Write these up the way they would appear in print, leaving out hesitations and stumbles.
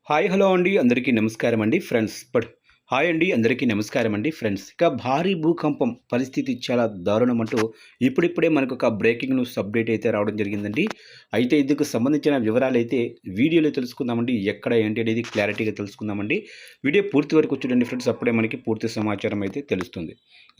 Hi hello అండి అందరికీ నమస్కారం అండి ఫ్రెండ్స్ హాయ్ అండి అందరికీ నమస్కారం అండి ఫ్రెండ్స్ ఇక భారీ భూకంపం పరిస్థితి చాలా దారుణం అంటూ ఇప్పుడిప్పుడే మనకు ఒక బ్రేకింగ్ న్యూస్ అప్డేట్ అయితే రావడం జరిగిందండి. అయితే ఇందుకు సంబంధించిన వివరాలు అయితే వీడియోలో తెలుసుకుందామండి. ఎక్కడ ఏంటి అనేది క్లారిటీగా తెలుసుకుందామండి. వీడియో పూర్తి వరకు చూడండి ఫ్రెండ్స్, అప్పుడే మనకి పూర్తి సమాచారం అయితే తెలుస్తుంది.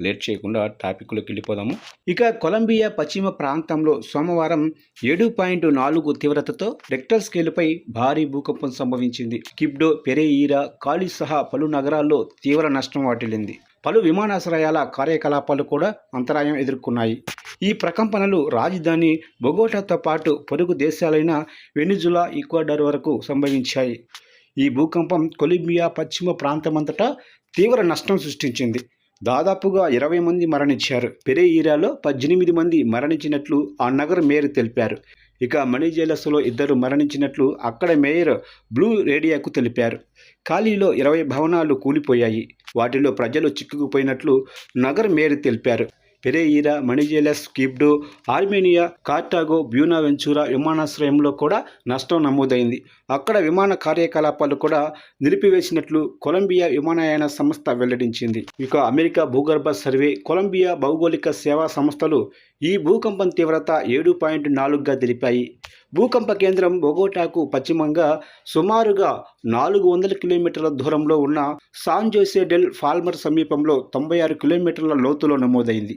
లేట్ చేయకుండా టాపిక్లోకి వెళ్ళిపోదాము. ఇక కొలంబియా పశ్చిమ ప్రాంతంలో సోమవారం 7.4 తీవ్రతతో రెక్టర్ స్కేలుపై భారీ భూకంపం సంభవించింది. కిబ్డో, పెరెయిరా, కాలి సహా పలు నగరాల్లో తీవ్ర నష్టం వాటిల్లింది. పలు విమానాశ్రయాల కార్యకలాపాలు కూడా అంతరాయం ఎదుర్కొన్నాయి. ఈ ప్రకంపనలు రాజధాని బొగోటాతో పాటు పొరుగు దేశాలైన వెనిజులా, ఈక్వడార్ వరకు సంభవించాయి. ఈ భూకంపం కొలంబియా పశ్చిమ ప్రాంతమంతటా తీవ్ర నష్టం సృష్టించింది. దాదాపుగా 20 మంది మరణించారు. పెరెయిరాలో 18 మంది మరణించినట్లు ఆ నగర మేయర్ తెలిపారు. ఇక మణిజేలస్లో 2 మరణించినట్లు అక్కడ మేయర్ బ్లూ రేడియోకు తెలిపారు. ఖాళీలో 20 భవనాలు కూలిపోయాయి. వాటిలో ప్రజలు చిక్కుకుపోయినట్లు నగర మేయర్ తెలిపారు. పెరెయిరా, మణిజేలస్, కిబ్డో, ఆర్మేనియా, కార్టాగో, బ్యూనావెంచురా విమానాశ్రయంలో కూడా నష్టం నమోదైంది. అక్కడ విమాన కార్యకలాపాలు కూడా నిలిపివేసినట్లు కొలంబియా విమానయాన సంస్థ వెల్లడించింది. ఇక అమెరికా భూగర్భ సర్వే, కొలంబియా భౌగోళిక సేవా సంస్థలు ఈ భూకంపం తీవ్రత 7.4గా తెలిపాయి. భూకంప కేంద్రం బొగోటాకు పశ్చిమంగా సుమారుగా 400 కిలోమీటర్ల దూరంలో ఉన్న సాన్ జోసే డెల్ పాల్మర్ సమీపంలో 96 కిలోమీటర్ల లోతులో నమోదైంది.